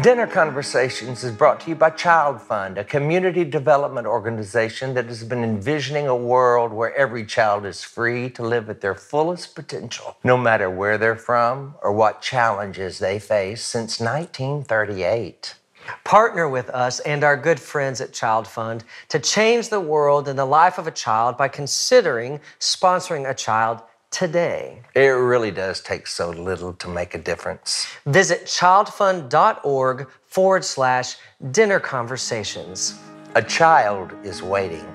Dinner Conversations is brought to you by Child Fund, a community development organization that has been envisioning a world where every child is free to live at their fullest potential, no matter where they're from or what challenges they face since 1938. Partner with us and our good friends at Child Fund to change the world and the life of a child by considering sponsoring a child today. It really does take so little to make a difference. Visit childfund.org/dinner conversations. A child is waiting.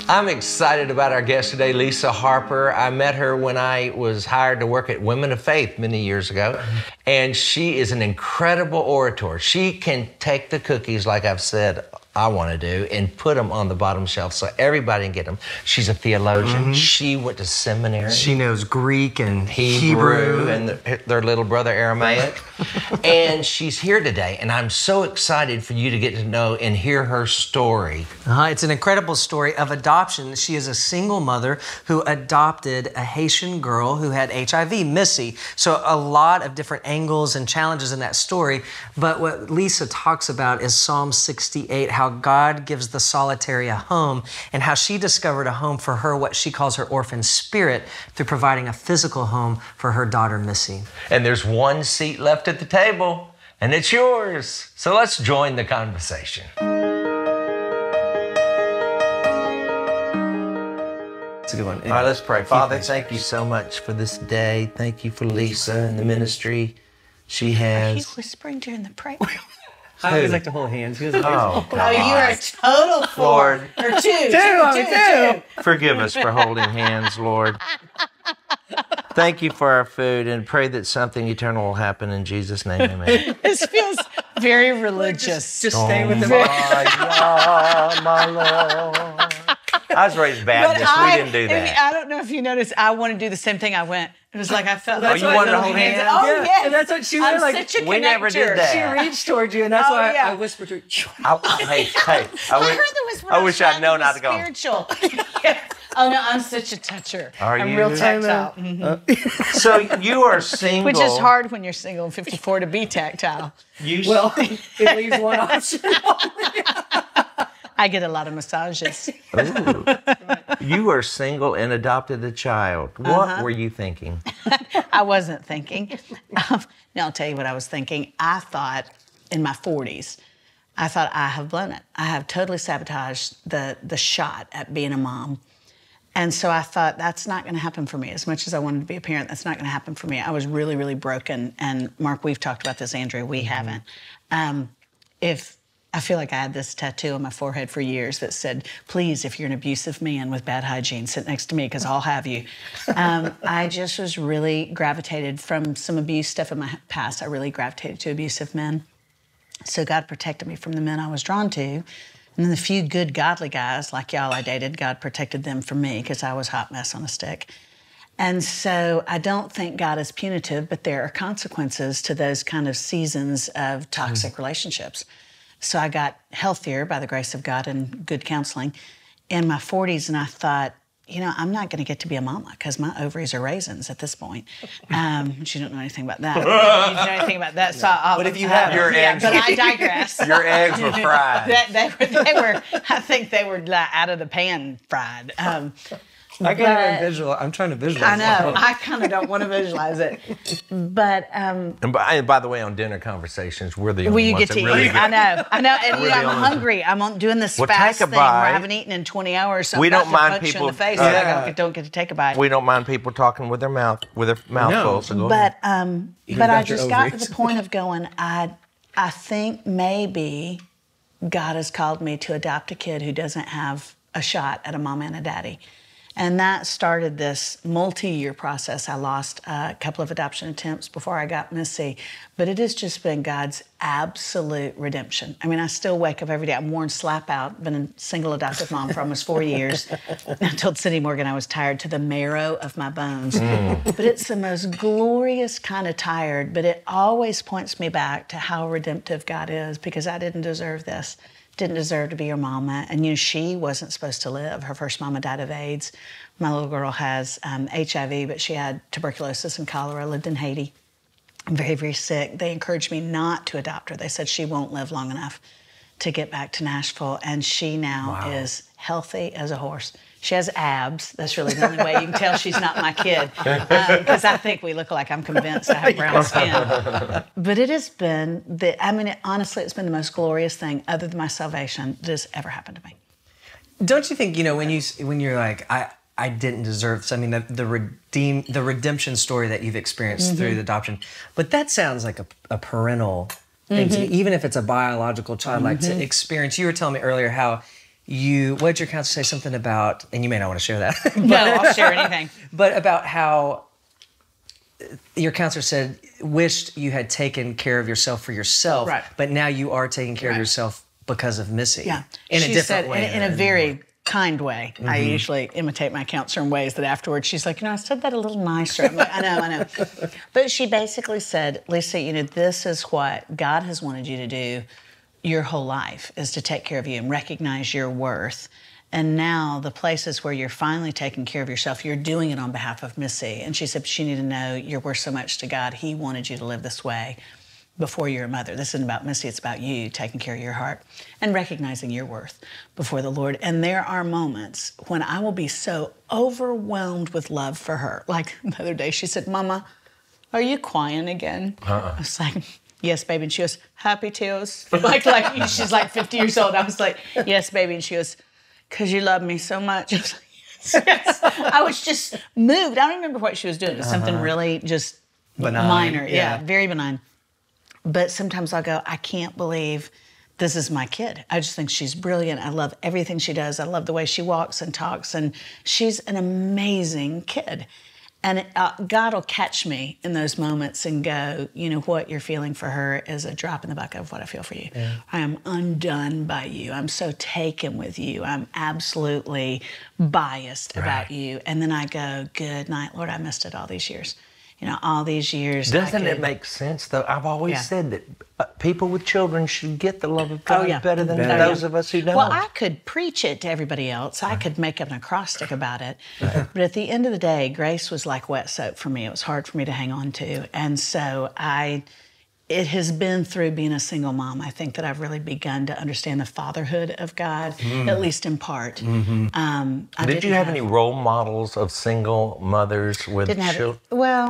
I'm excited about our guest today, Lisa Harper. I met her when I was hired to work at Women of Faith many years ago, and she is an incredible orator. She can take the cookies, like I've said I want to do, and put them on the bottom shelf so everybody can get them. She's a theologian. Mm-hmm. She went to seminary. She knows Greek and Hebrew and their little brother Aramaic. And she's here today, and I'm so excited for you to get to know and hear her story. It's an incredible story of adoption. She is a single mother who adopted a Haitian girl who had HIV, Missy. So a lot of different angles and challenges in that story. But what Lisa talks about is Psalm 68, how God gives the solitary a home, and how she discovered a home for her, what she calls her orphan spirit, through providing a physical home for her daughter, Missy. And there's one seat left at the table, and it's yours. So let's join the conversation. It's a good one. All right, let's pray. Father, thank you so much for this day. Thank you for Lisa and the ministry she has. Are you whispering during the prayer? I always like to hold hands. Oh, you're a total four. Or two. Forgive us for holding hands, Lord. Thank you for our food, and pray that something eternal will happen in Jesus' name. Amen. This feels very religious. Just stay with them. My Lord. I was raised Baptist. We didn't do that. I don't know if you noticed, I want to do the same thing. I went. It was like I felt. Oh, you wanted to hold hands? Oh, yeah. And that's what she was like. Such a we never did that. She reached towards you, and that's why I whispered to her. I wish I'd known how to go. Spiritual. Oh, no, I'm such a toucher. I'm you? real tactile. Mm-hmm. So you are single. Which is hard when you're single and 54 to be tactile. Well, it leaves one option. I get a lot of massages. Ooh. You are single and adopted a child. What were you thinking? I wasn't thinking. Now, I'll tell you what I was thinking. I thought in my 40s, I have blown it. I have totally sabotaged the shot at being a mom. And so I thought, that's not going to happen for me. As much as I wanted to be a parent, that's not going to happen for me. I was really, really broken. And Mark, we've talked about this, Andrea. We haven't. I feel like I had this tattoo on my forehead for years that said, please, if you're an abusive man with bad hygiene, sit next to me because I'll have you. I just was really gravitated from some abuse stuff in my past. I really gravitated to abusive men. So God protected me from the men I was drawn to. And then the few good, godly guys like y'all I dated, God protected them from me because I was a hot mess on a stick. And so I don't think God is punitive, but there are consequences to those kind of seasons of toxic relationships. So I got healthier by the grace of God and good counseling in my 40s, and I thought, I'm not going to get to be a mama because my ovaries are raisins at this point. But you don't know anything about that. You don't know anything about that. So but if you have your eggs, but I digress. Your eggs were fried. They were. I think they were out of the pan fried. I can't even visualize. I'm trying to visualize. I know. I kind of don't want to visualize it. But and by the way, on Dinner Conversations, we're the only you ones get to really eat. I know. And I'm hungry. I'm doing this fast thing where I haven't eaten in 20 hours. So we I'm don't about to mind punch people. You in the face. I don't get to take a bite. We don't mind people talking with their mouth full. So go ahead. But I just got to the point of going. I think maybe God has called me to adopt a kid who doesn't have a shot at a mama and a daddy. And that started this multi-year process. I lost a couple of adoption attempts before I got Missy, but it has just been God's absolute redemption. I mean, I still wake up every day. I'm worn slap out, been a single adoptive mom for almost 4 years. I told Cindy Morgan I was tired to the marrow of my bones. But it's the most glorious kind of tired, but it always points me back to how redemptive God is, because I didn't deserve this. didn't deserve to be your mama. And, you know, she wasn't supposed to live. Her first mama died of AIDS. My little girl has HIV, but she had tuberculosis and cholera, lived in Haiti. Very, very sick. They encouraged me not to adopt her. They said she won't live long enough to get back to Nashville. And she now is healthy as a horse. She has abs. That's really the only way you can tell she's not my kid. Because I think we look alike. I'm convinced I have brown skin. But it has been, honestly, it's been the most glorious thing other than my salvation that has ever happened to me. Don't you think, you know, when you're like, I didn't deserve this. I mean, the redemption story that you've experienced through the adoption, but that sounds like a parental thing to me, even if it's a biological child, like to experience. You were telling me earlier how what did your counselor say something about, and you may not want to share that. But, no, I'll share anything. But about how your counselor said, wished you had taken care of yourself for yourself, but now you are taking care of yourself because of Missy. Yeah. In a different way. In a very kind way. I usually imitate my counselor in ways that afterwards she's like, you know, I said that a little nicer. I'm like, I know. But she basically said, Lisa, you know, this is what God has wanted you to do your whole life, is to take care of you and recognize your worth. And now the places where you're finally taking care of yourself, you're doing it on behalf of Missy. And she said, but you need to know you're worth so much to God. He wanted you to live this way before you're a mother. This isn't about Missy, it's about you taking care of your heart and recognizing your worth before the Lord. And there are moments when I will be so overwhelmed with love for her. Like the other day, she said, Mama, are you crying again? I was like, yes, baby. And she goes, happy tears? like she's like 50 years old. I was like, yes, baby. And she goes, because you love me so much. I was like, yes. I was just moved. I don't remember what she was doing. It was something really just benign. Minor. Yeah, very benign. But sometimes I'll go, I can't believe this is my kid. I just think she's brilliant. I love everything she does. I love the way she walks and talks. And she's an amazing kid. And God will catch me in those moments and go, you know, what you're feeling for her is a drop in the bucket of what I feel for you. Yeah. I am undone by you. I'm so taken with you. I'm absolutely biased about you. And then I go, good night, Lord, I missed it all these years. You know, all these years. Doesn't it make sense, though? I've always said that people with children should get the love of God better than those of us who don't. Well, I could preach it to everybody else. I could make an acrostic about it. But at the end of the day, grace was like wet soap for me. It was hard for me to hang on to. And so it has been through being a single mom, I think, that I've really begun to understand the fatherhood of God, at least in part. Did you have any role models of single mothers with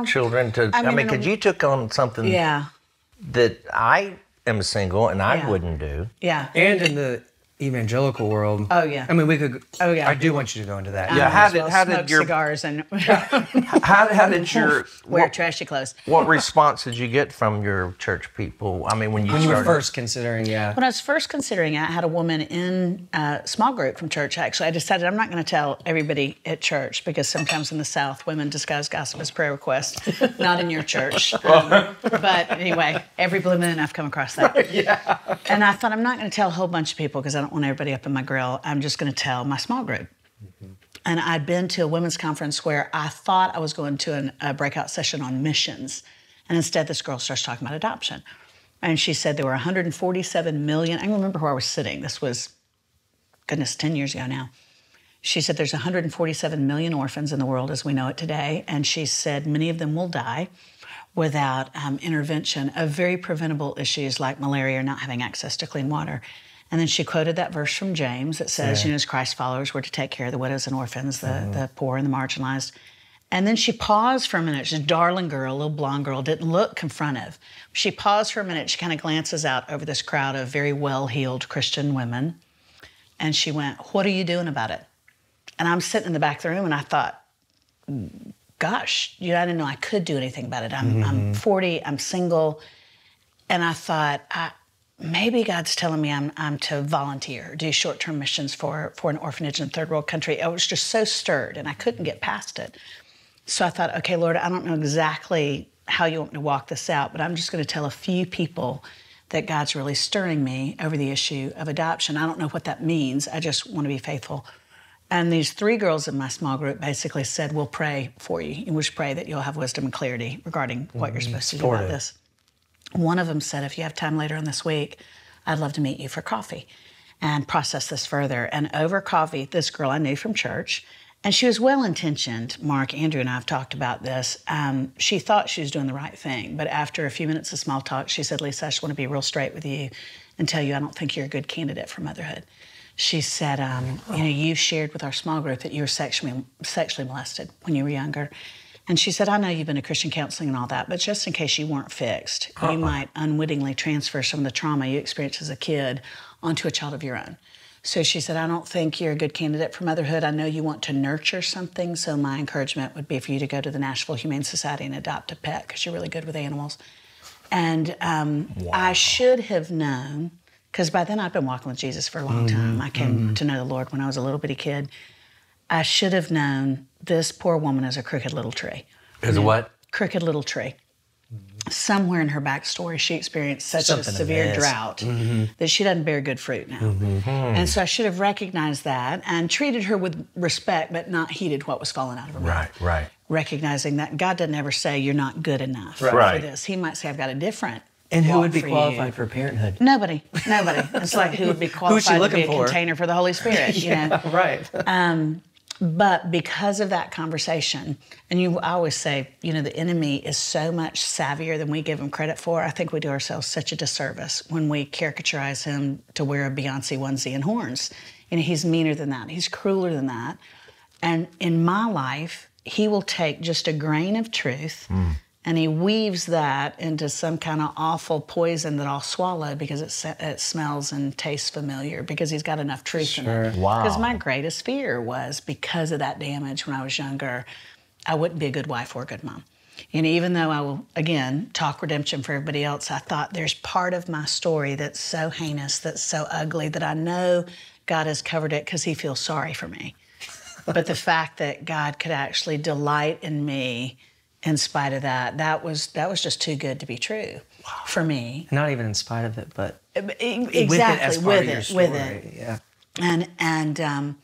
children? Because you took on something that I am single and I wouldn't do. Yeah. And in the evangelical world. Oh, yeah. I mean, we could. Oh, yeah. I do want you to go into that. Yeah. How did your cigars and how did your wear trashy clothes? What response did you get from your church people? I mean, when you were first considering, When I was first considering, I had a woman in a small group from church. Actually, I decided I'm not going to tell everybody at church because sometimes in the South, women disguise gossip as prayer requests. Not in your church, but anyway, every blue moon I've come across that. And I thought I'm not going to tell a whole bunch of people because I don't want everybody up in my grill. I'm just going to tell my small group. And I'd been to a women's conference where I thought I was going to a breakout session on missions. And instead, this girl starts talking about adoption. And she said there were 147 million. I remember where I was sitting. This was, goodness, 10 years ago now. She said there's 147 million orphans in the world as we know it today. And she said many of them will die without intervention of very preventable issues like malaria or not having access to clean water. And then she quoted that verse from James that says, you know, as Christ followers, we're to take care of the widows and orphans, the poor and the marginalized. And then she paused for a minute. She's a darling girl, a little blonde girl, didn't look confrontive. She paused for a minute. She kind of glances out over this crowd of very well-heeled Christian women. And she went, what are you doing about it? And I'm sitting in the back of the room and I thought, gosh, you know, I didn't know I could do anything about it. I'm 40, I'm single. And I thought, maybe God's telling me I'm to volunteer, do short-term missions for an orphanage in a third world country. I was just so stirred, and I couldn't get past it. So I thought, okay, Lord, I don't know exactly how you want me to walk this out, but I'm just going to tell a few people that God's really stirring me over the issue of adoption. I don't know what that means. I just want to be faithful. And these 3 girls in my small group basically said, we'll pray for you. And we'll just pray that you'll have wisdom and clarity regarding what you're supposed to do about this. One of them said, if you have time later in this week, I'd love to meet you for coffee. and process this further. And over coffee, this girl I knew from church, and she was well-intentioned. Mark, Andrew, and I have talked about this. She thought she was doing the right thing, but after a few minutes of small talk, she said, Lisa, I just want to be real straight with you and tell you I don't think you're a good candidate for motherhood. She said, you shared with our small group that you were sexually molested when you were younger. And she said, I know you've been to Christian counseling and all that, but just in case you weren't fixed, you might unwittingly transfer some of the trauma you experienced as a kid onto a child of your own. So she said, I don't think you're a good candidate for motherhood. I know you want to nurture something, so my encouragement would be for you to go to the Nashville Humane Society and adopt a pet because you're really good with animals. And I should have known, because by then I'd been walking with Jesus for a long time. I came to know the Lord when I was a little bitty kid. I should have known this poor woman is a crooked little tree. Is a what? Crooked little tree. Somewhere in her backstory, she experienced such a severe drought that she doesn't bear good fruit now. And so I should have recognized that and treated her with respect, but not heeded what was falling out of her mouth. Right. Recognizing that God doesn't ever say you're not good enough for this. He might say, I've got a different. And who would be qualified for parenthood? Nobody. It's like who would be qualified to be a container for the Holy Spirit, you know? Right. But because of that conversation, and I always say, the enemy is so much savvier than we give him credit for. I think we do ourselves such a disservice when we caricaturize him to wear a Beyonce onesie and horns. He's meaner than that. He's crueler than that. And in my life, he will take just a grain of truth and he weaves that into some kind of awful poison that I'll swallow because it smells and tastes familiar because he's got enough truth in it. Wow. Because my greatest fear was because of that damage when I was younger, I wouldn't be a good wife or a good mom. Even though I will, again, talk redemption for everybody else, I thought there's part of my story that's so heinous, that's so ugly, that I know God has covered it because he feels sorry for me. But the fact that God could actually delight in me in spite of that was just too good to be true for me. Not even in spite of it, but exactly with it. Yeah. And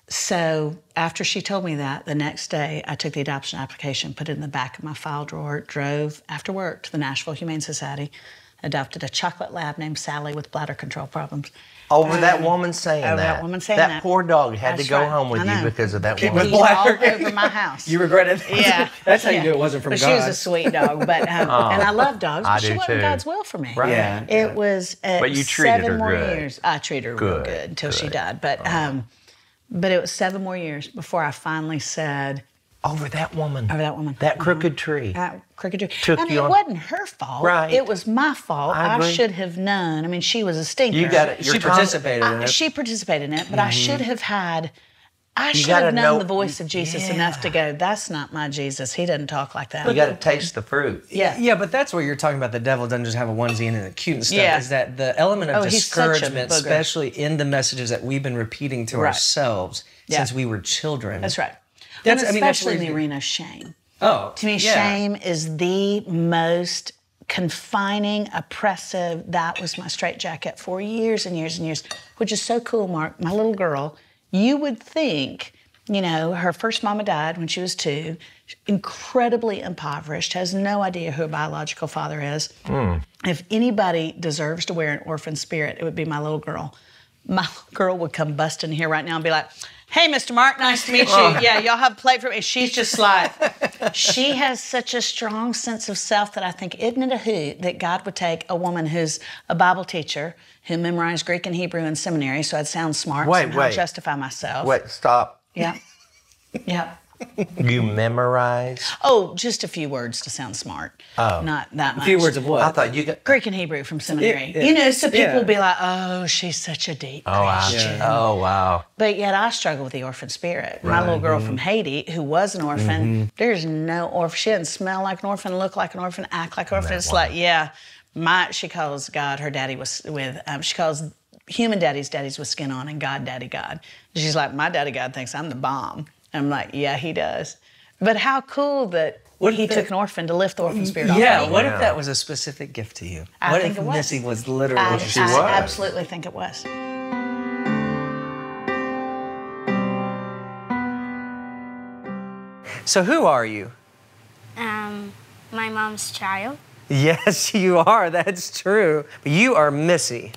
so after she told me that, the next day I took the adoption application, put it in the back of my file drawer, drove after work to the Nashville Humane Society, adopted a chocolate lab named Sally with bladder control problems. Over that woman saying that. That woman saying that. That poor dog had to go home with you because of that woman. He's all over my house. You regretted that? Yeah. That's how you knew it wasn't from but God. She was a sweet dog, but and I love dogs, but she wasn't God's will for me. Right. Yeah. It was but you treated 7 her more good. years. I treated her real good until she died. But it was 7 more years before I finally said, Over that woman. That crooked tree. That crooked tree. Took I mean, you it on. wasn't her fault. Right. It was my fault. I agree. should have known. I mean, she was a stinker. You got it. She participated in it. She participated in it, but I should have had. I should gotta have known know- the voice of Jesus enough to go, that's not my Jesus. He doesn't talk like that. You got to taste the fruit. Yeah. Yeah, but that's what you're talking about. The devil doesn't just have a onesie and a cute and stuff. Yeah. Is that the element of he's such a discouragement, booger. especially in the messages that we've been repeating to ourselves since we were children. That's right. That's Especially in where the arena of shame. Oh, To me, shame is the most confining, oppressive. That was my straitjacket for years and years and years, which is so cool, Mark. My little girl, you would think, her first mama died when she was 2, incredibly impoverished, has no idea who her biological father is. If anybody deserves to wear an orphan spirit, it would be my little girl. My little girl would come busting here right now and be like, hey, Mr. Mark, nice to meet you. Yeah, y'all have a plate for me. She's just like, she has such a strong sense of self that I think, isn't it a hoot that God would take a woman who's a Bible teacher who memorized Greek and Hebrew in seminary, so I'd sound smart, somehow justify myself. Wait, stop. Yeah. Yeah. You memorize? Oh, just a few words to sound smart. Oh. Not that much. A few words of what? I thought you got... Greek and Hebrew from seminary. So people will be like, oh, she's such a deep Christian. Oh, wow. But yet I struggle with the orphan spirit. My little girl from Haiti, who was an orphan, there's no orphan. She didn't smell like an orphan, look like an orphan, act like an orphan. It's like, she calls God, her daddy was with, she calls human daddies with skin on and God daddy God. She's like, my daddy God thinks I'm the bomb. And I'm like, yeah, he does. But how cool that he took an orphan to lift the orphan spirit off of me. What if that was a specific gift to you? I What think if it was. Missy was literally I absolutely think it was. So who are you? My mom's child. Yes, you are. That's true. But you are Missy.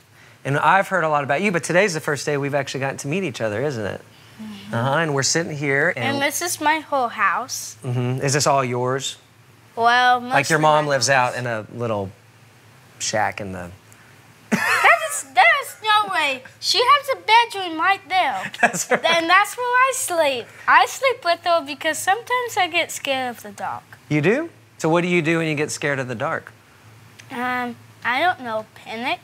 And I've heard a lot about you, but today's the first day we've actually gotten to meet each other, isn't it? Mm-hmm. And we're sitting here. And this is my whole house. Is this all yours? Well, Like your mom lives out in a little shack in the... There's no way. She has a bedroom right there. That's right. And that's where I sleep. I sleep with her because sometimes I get scared of the dark. You do? So what do you do when you get scared of the dark? I don't know, panic.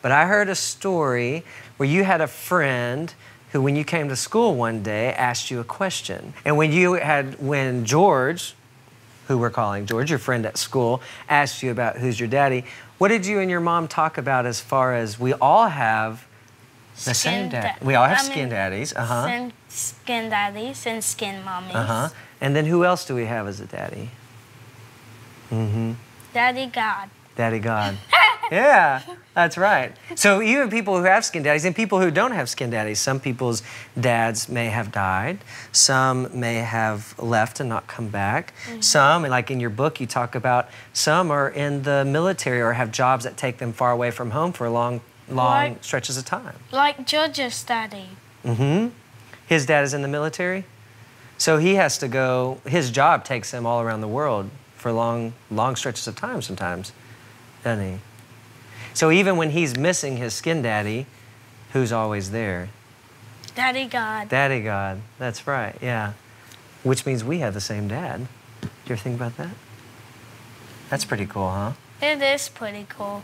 But I heard a story where you had a friend who, when you came to school one day, asked you a question. And when George, who we're calling George, your friend at school, asked you about who's your daddy, what did you and your mom talk about as far as we all have the same dad? We all have skin daddies. Skin daddies and skin mommies. And then who else do we have as a daddy? Daddy God. Daddy God. Yeah, that's right. So even people who have skin daddies and people who don't have skin daddies, some people's dads may have died. Some may have left and not come back. Some, like in your book, you talk about some are in the military or have jobs that take them far away from home for long stretches of time. Like George's daddy. His dad is in the military? So he has to go, his job takes him all around the world for long stretches of time sometimes, doesn't he? So even when he's missing his skin daddy, who's always there? Daddy God. Daddy God, that's right, yeah. Which means we have the same dad. Do you ever think about that? That's pretty cool, huh? It is pretty cool.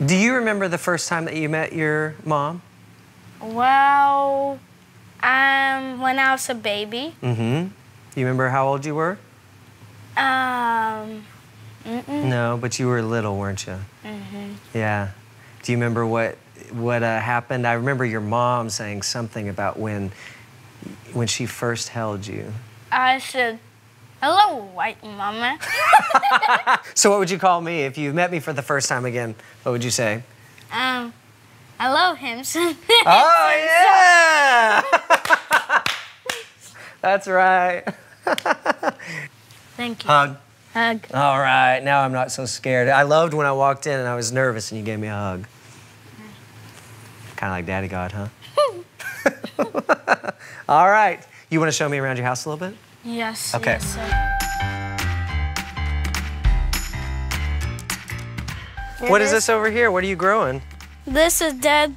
Do you remember the first time that you met your mom? Well, when I was a baby. You remember how old you were? No, but you were little, weren't you? Yeah. Do you remember what happened? I remember your mom saying something about when she first held you. I said, "Hello, white mama." So what would you call me if you met me for the first time again? What would you say? Hello, Himson. Oh, yeah! That's right. Thank you. Hug. Hug. All right, now I'm not so scared. I loved when I walked in and I was nervous and you gave me a hug. Kind of like Daddy God, huh? All right. You want to show me around your house a little bit? Yes. Okay. Yes, sir. What is this over here? What are you growing? This is dead.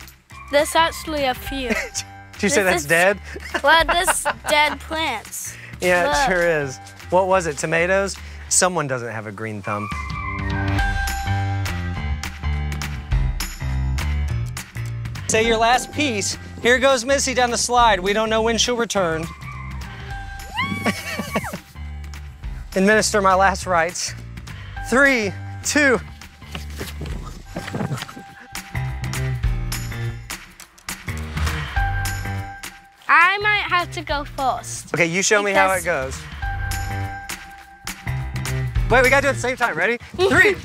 This actually a few. Did you say that's dead? Well, this dead plants. Yeah, Look. it sure is. What was it, tomatoes? Someone doesn't have a green thumb. Say your last piece. Here goes Missy down the slide. We don't know when she'll return. Administer my last rites. 3, 2. I might have to go first. Okay, you show me how it goes. Wait, we gotta do it at the same time. Ready? 3, 2,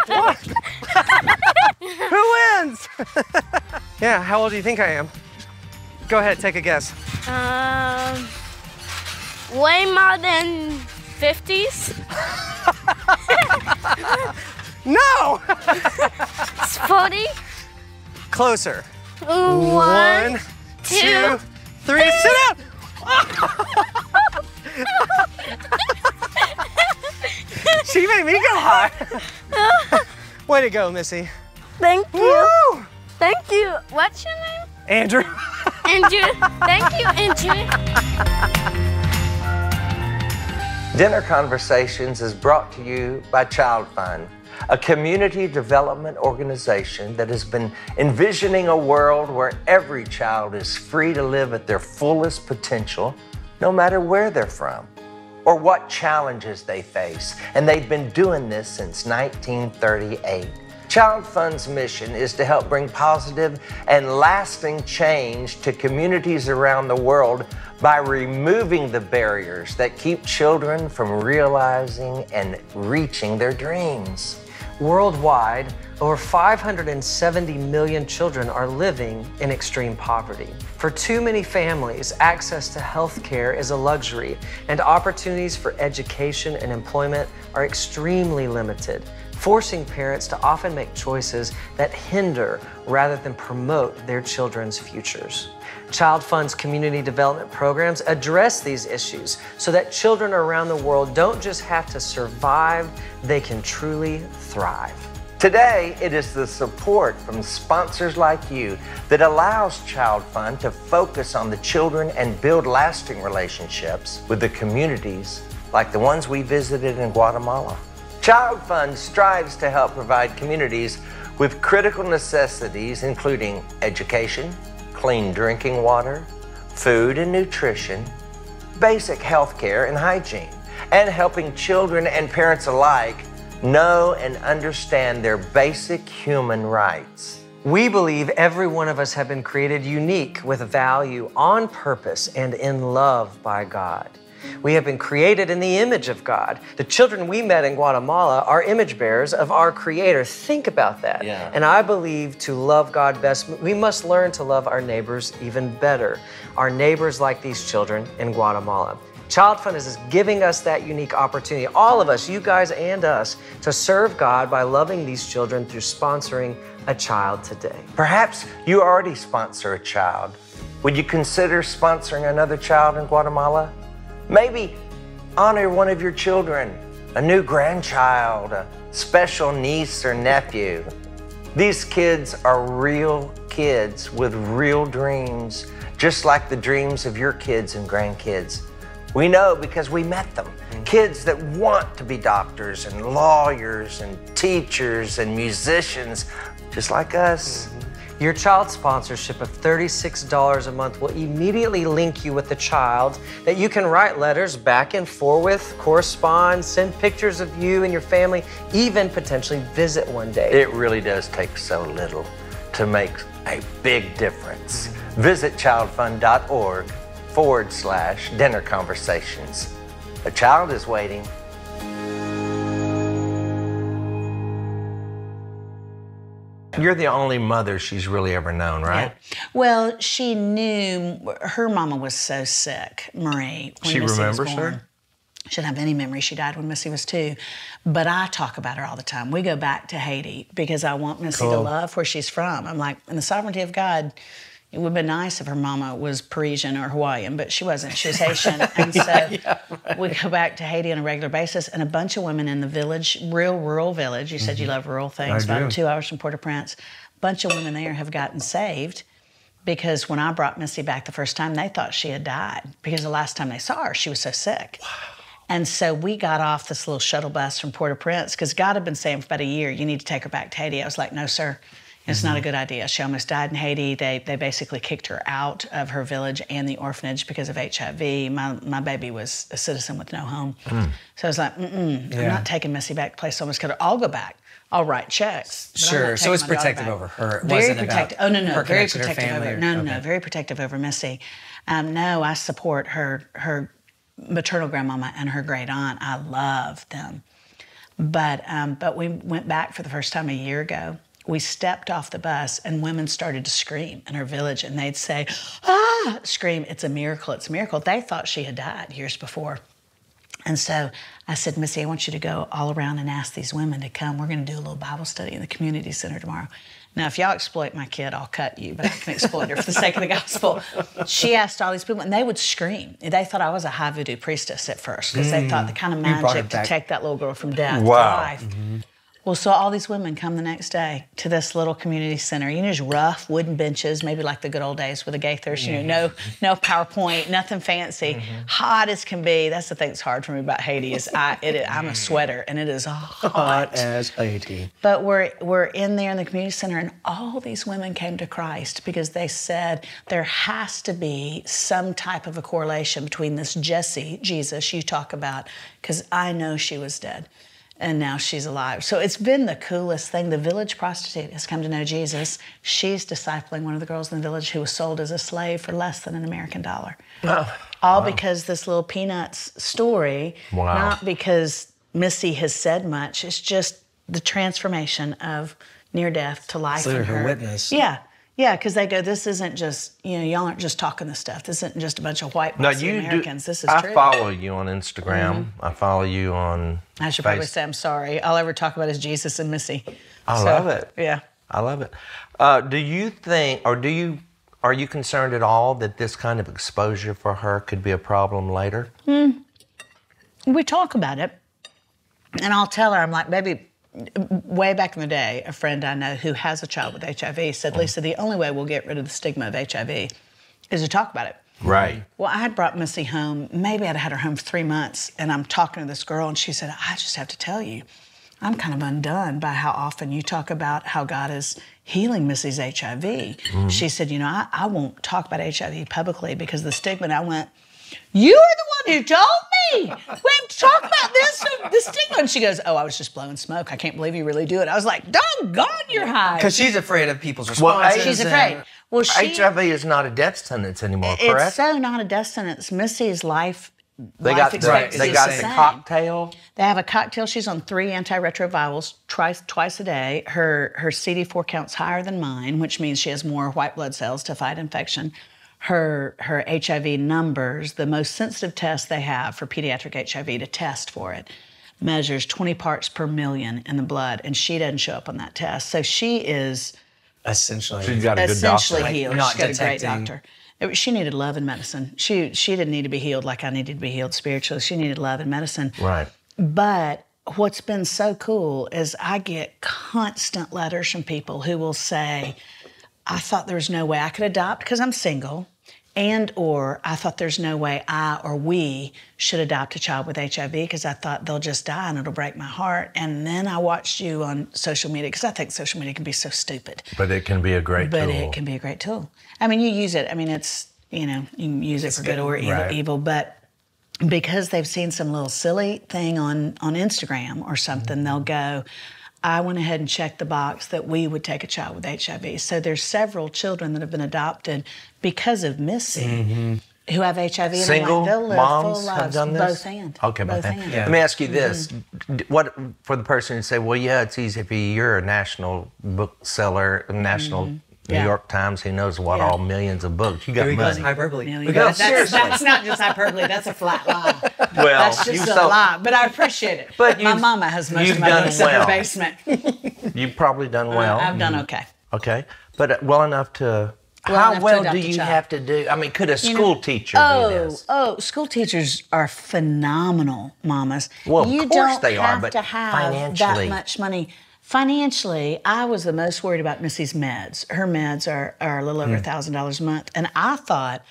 1. Who wins? Yeah, how old do you think I am? Go ahead, take a guess. Way more than 50s. No! It's 40. Closer. 1, 2, 3. Sit down! She made me go high. Way to go, Missy. Thank you. Woo! Thank you. What's your name? Andrew. Andrew. Thank you, Andrew. Dinner Conversations is brought to you by Child Fund, a community development organization that has been envisioning a world where every child is free to live at their fullest potential, no matter where they're from or what challenges they face. And they've been doing this since 1938. Child Fund's mission is to help bring positive and lasting change to communities around the world by removing the barriers that keep children from realizing and reaching their dreams. Worldwide, over 570 million children are living in extreme poverty. For too many families, access to health care is a luxury, and opportunities for education and employment are extremely limited. forcing parents to often make choices that hinder rather than promote their children's futures. Child Fund's community development programs address these issues so that children around the world don't just have to survive, they can truly thrive. Today, it is the support from sponsors like you that allows Child Fund to focus on the children and build lasting relationships with the communities like the ones we visited in Guatemala. Child Fund strives to help provide communities with critical necessities, including education, clean drinking water, food and nutrition, basic health care and hygiene, and helping children and parents alike know and understand their basic human rights. We believe every one of us have been created unique with value, on purpose, and in love by God. We have been created in the image of God. The children we met in Guatemala are image bearers of our Creator. Think about that. Yeah. And I believe to love God best, we must learn to love our neighbors even better. Our neighbors like these children in Guatemala. Child Fund is giving us that unique opportunity, all of us, you guys and us, to serve God by loving these children through sponsoring a child today. Perhaps you already sponsor a child. Would you consider sponsoring another child in Guatemala? Maybe honor one of your children, a new grandchild, a special niece or nephew. These kids are real kids with real dreams, just like the dreams of your kids and grandkids. We know because we met them. Kids that want to be doctors and lawyers and teachers and musicians, just like us. Your child sponsorship of $36 a month will immediately link you with the child that you can write letters back and forth with, correspond, send pictures of you and your family, even potentially visit one day. It really does take so little to make a big difference. Visit childfund.org/dinner conversations. A child is waiting. You're the only mother she's really ever known, right? Yeah. Well, she knew her mama was so sick, Marie. When She Missy remembers was born. her? She didn't have any memory. She died when Missy was 2. But I talk about her all the time. We go back to Haiti because I want Missy to love where she's from. I'm like, in the sovereignty of God, it would have been nice if her mama was Parisian or Hawaiian, but she wasn't. She was Haitian. And so we go back to Haiti on a regular basis, and a bunch of women in the village, real rural village, you said you love rural things, about 2 hours from Port-au-Prince, a bunch of women there have gotten saved because when I brought Missy back the first time, they thought she had died because the last time they saw her, she was so sick. Wow. And so we got off this little shuttle bus from Port-au-Prince because God had been saying for about a year, you need to take her back to Haiti. I was like, no, sir. It's not a good idea. She almost died in Haiti. They basically kicked her out of her village and the orphanage because of HIV. My baby was a citizen with no home. So I was like, I'm not taking Missy back to play so much. I'll go back. I'll write checks. Sure. So it's protective over her. It Very wasn't protective. about Oh, no. her Very connection to her protective family. over. No. Very protective over Missy. No, I support her maternal grandmama and her great aunt. I love them. But we went back for the first time a year ago. We stepped off the bus and women started to scream in her village and they'd say, scream, it's a miracle, it's a miracle. They thought she had died years before. And so I said, Missy, I want you to go all around and ask these women to come. We're going to do a little Bible study in the community center tomorrow. Now, if y'all exploit my kid, I'll cut you, but I can exploit her for the sake of the gospel. She asked all these people, and they would scream. They thought I was a high voodoo priestess at first because they thought the kind of magic to take that little girl from death to life. Well, so all these women come the next day to this little community center. You know, just rough wooden benches, maybe like the good old days with a gay thirst. You know, no PowerPoint, nothing fancy, hot as can be. That's the thing that's hard for me about Haiti is I'm a sweater and it is hot as Haiti. But we're in there in the community center, and all these women came to Christ because they said there has to be some type of a correlation between this Jessie, Jesus you talk about, because I know she was dead. And now she's alive. So it's been the coolest thing. The village prostitute has come to know Jesus. She's discipling one of the girls in the village who was sold as a slave for less than an American dollar. All because this little Peanuts story, not because Missy has said much. It's just the transformation of near death to life. It's her witness. Yeah. Yeah, because they go, this isn't just, y'all aren't just talking this stuff. This isn't just a bunch of white bossy Americans. This is true. I follow you on Instagram. I follow you on I should probably say I'm sorry. All I ever talk about is Jesus and Missy. I love it. Yeah. I love it. Do you think, or are you concerned at all that this kind of exposure for her could be a problem later? We talk about it, and I'll tell her, I'm like, baby, way back in the day, a friend I know who has a child with HIV said, Lisa, the only way we'll get rid of the stigma of HIV is to talk about it. Right. Well, I had brought Missy home. Maybe I'd had her home for 3 months, and I'm talking to this girl, and she said, I just have to tell you, I'm kind of undone by how often you talk about how God is healing Missy's HIV. She said, I won't talk about HIV publicly because the stigma. And I went, you are the one who told me. We have to talk about this, the stigma. And she goes, oh, I was just blowing smoke. I can't believe you really do it. I was like, doggone, you're high. Because she's afraid of people's responses. Well, she's afraid. Well, HIV is not a death sentence anymore, correct? It's so not a death sentence. Missy's life They got the same. cocktail. They have a cocktail. She's on 3 antiretrovirals twice a day. Her CD4 count's higher than mine, which means she has more white blood cells to fight infection. Her HIV numbers, the most sensitive test they have for pediatric HIV to test for it, measures 20 parts per million in the blood, and she doesn't show up on that test. So she is essentially she's got a good doctor. healed. Not She's got a great detecting. doctor. She needed love and medicine. She didn't need to be healed like I needed to be healed spiritually. She needed love and medicine. Right. But what's been so cool is I get constant letters from people who will say, I thought there was no way I could adopt because I'm single, or I thought there's no way I or we should adopt a child with HIV because I thought they'll just die and it'll break my heart. And then I watched you on social media because I think social media can be so stupid. But it can be a great tool. But it can be a great tool. I mean, you use it. I mean, it's, you can use it for good or evil, but because they've seen some little silly thing on Instagram or something, they'll go, I went ahead and checked the box that we would take a child with HIV. So there's several children that have been adopted because of Missy who have HIV. Single and they'll live moms full lives. have done this? Both and. Okay, both and. Yeah. Let me ask you this. What, for the person who say, well, yeah, it's easy for you. You're a national bookseller, national New York Times, who knows what, all millions of books. You got money. Hyperbole. That's not just hyperbole, that's a flat lie. Well, That's just a lie, but I appreciate it. But my mama has most you've of my done books in well. her basement. You've probably done well. I've done okay. Okay, but well enough to. Well how enough to well adopt do a you child. have to do? I mean, could a school teacher do this? Oh, school teachers are phenomenal mamas. Well, of you course don't they are, have but to have financially. that much money. Financially, I was the most worried about Missy's meds. Her meds are a little over $1,000 a month. And I thought,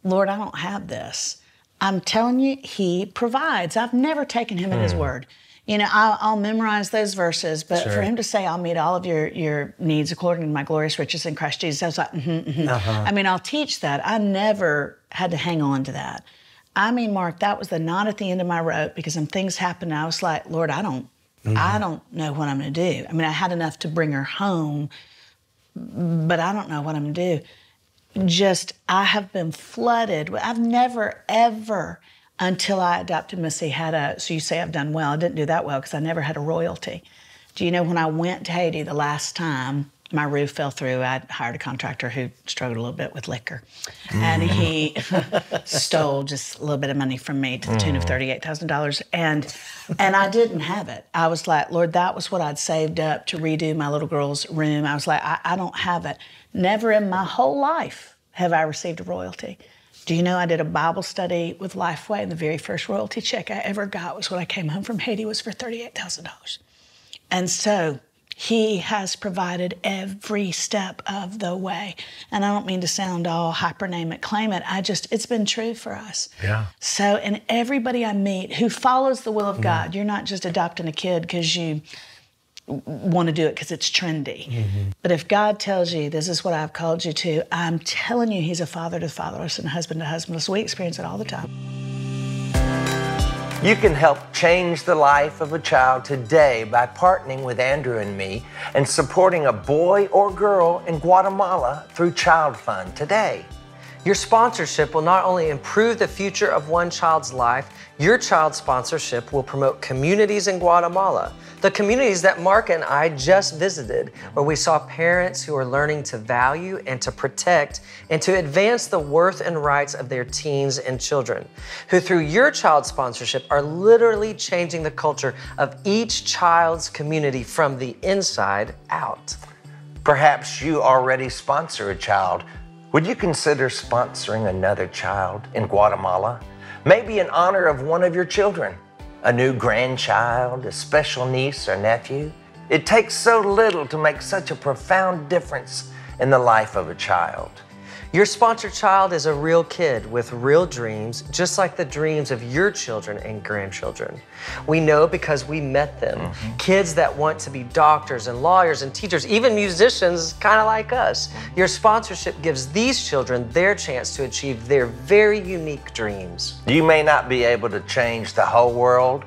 Lord, I don't have this. I'm telling you, He provides. I've never taken Him at His word. I'll memorize those verses, but for Him to say, I'll meet all of your needs according to my glorious riches in Christ Jesus, I was like, I mean, I'll teach that. I never had to hang on to that. I mean, Mark, that was the knot at the end of my rope because when things happened, I was like, Lord, I don't know what I'm going to do. I mean, I had enough to bring her home, but I don't know what I'm going to do. I have been flooded. I've never, ever, until I adopted Missy, so you say I've done well. I didn't do that well because I never had a royalty. Do you know when I went to Haiti the last time, my roof fell through. I hired a contractor who struggled a little bit with liquor. And he stole just a little bit of money from me to the tune of $38,000. And I didn't have it. I was like, Lord, that was what I'd saved up to redo my little girl's room. I was like, I don't have it. Never in my whole life have I received a royalty. Do you know I did a Bible study with Lifeway, and the very first royalty check I ever got was when I came home from Haiti was for $38,000. And so He has provided every step of the way. And I don't mean to sound all hyper name it, claim it. It's been true for us. Yeah. So, and everybody I meet who follows the will of God, you're not just adopting a kid because you want to do it because it's trendy. But if God tells you, this is what I've called you to, I'm telling you, He's a father to fatherless and husband to husbandless. We experience it all the time. You can help change the life of a child today by partnering with Andrew and me and supporting a boy or girl in Guatemala through Child Fund today. Your sponsorship will not only improve the future of one child's life, your child's sponsorship will promote communities in Guatemala. The communities that Mark and I just visited, where we saw parents who are learning to value and to protect and to advance the worth and rights of their teens and children, who through your child's sponsorship are literally changing the culture of each child's community from the inside out. Perhaps you already sponsor a child. Would you consider sponsoring another child in Guatemala? Maybe in honor of one of your children, a new grandchild, a special niece or nephew. It takes so little to make such a profound difference in the life of a child. Your sponsored child is a real kid with real dreams, just like the dreams of your children and grandchildren. We know because we met them. Kids that want to be doctors and lawyers and teachers, even musicians, kind of like us. Your sponsorship gives these children their chance to achieve their very unique dreams. You may not be able to change the whole world,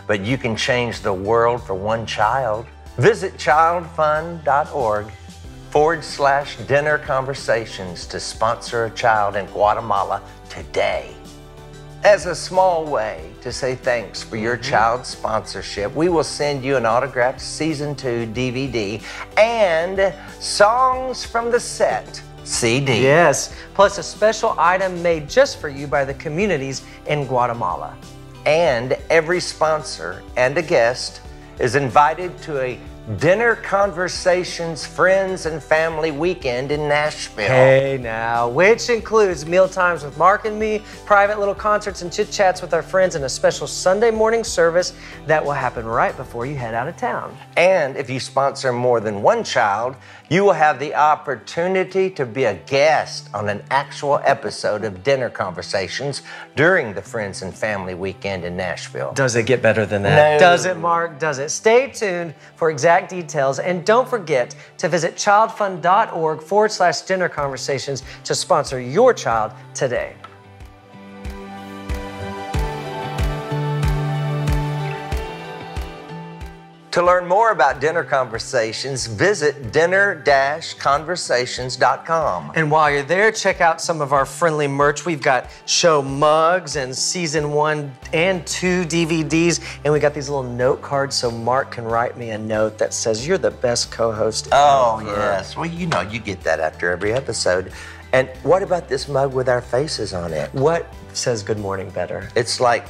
but you can change the world for one child. Visit childfund.org/dinner conversations to sponsor a child in Guatemala today. As a small way to say thanks for your child's sponsorship, we will send you an autographed Season 2 DVD and Songs from the Set CD. Yes, plus a special item made just for you by the communities in Guatemala. And every sponsor and a guest is invited to a Dinner Conversations Friends and Family Weekend in Nashville. Hey now, which includes meal times with Mark and me, private little concerts and chit chats with our friends, and a special Sunday morning service that will happen right before you head out of town. And if you sponsor more than one child, you will have the opportunity to be a guest on an actual episode of Dinner Conversations during the Friends and Family Weekend in Nashville. Does it get better than that? No. Does it, Mark? Does it? Stay tuned for exact details, and don't forget to visit childfund.org/dinner conversations to sponsor your child today. To learn more about Dinner Conversations, visit dinner-conversations.com. And while you're there, check out some of our friendly merch. We've got show mugs and Season 1 and 2 DVDs, and we got these little note cards so Mark can write me a note that says, "You're the best co-host Oh, ever." yes. Well, you know, you get that after every episode. And what about this mug with our faces on it? What says good morning better? It's like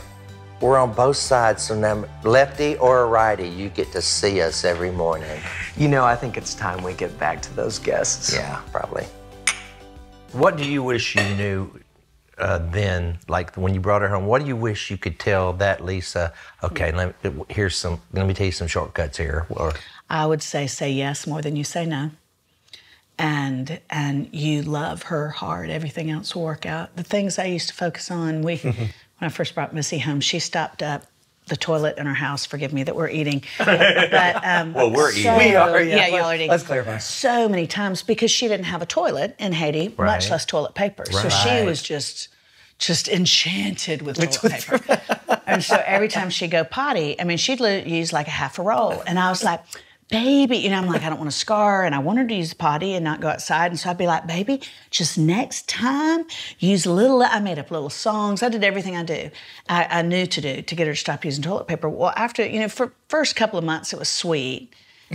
we're on both sides, so now lefty or a righty, you get to see us every morning. You know, I think it's time we get back to those guests. Yeah, probably. What do you wish you knew then, like when you brought her home? What do you wish you could tell that Lisa? Okay, let me tell you some shortcuts here. Or I would say yes more than you say no. And you love her hard. Everything else will work out. The things I used to focus on, when I first brought Missy home, she stopped up the toilet in our house. Forgive me that we're eating. But, well, we're eating. We are, yeah. Y'all are eating. Let's clarify. So many times because she didn't have a toilet in Haiti, much less toilet paper. So she was just enchanted with toilet paper. And so every time she'd go potty, I mean, she'd use like a half a roll. And I was like, baby, you know, I'm like, I don't want to scar, and I want her to use the potty and not go outside. And so I'd be like, baby, just next time, use a little, I made up little songs. I did everything I knew to do to get her to stop using toilet paper. Well, after, you know, for first couple of months, it was sweet.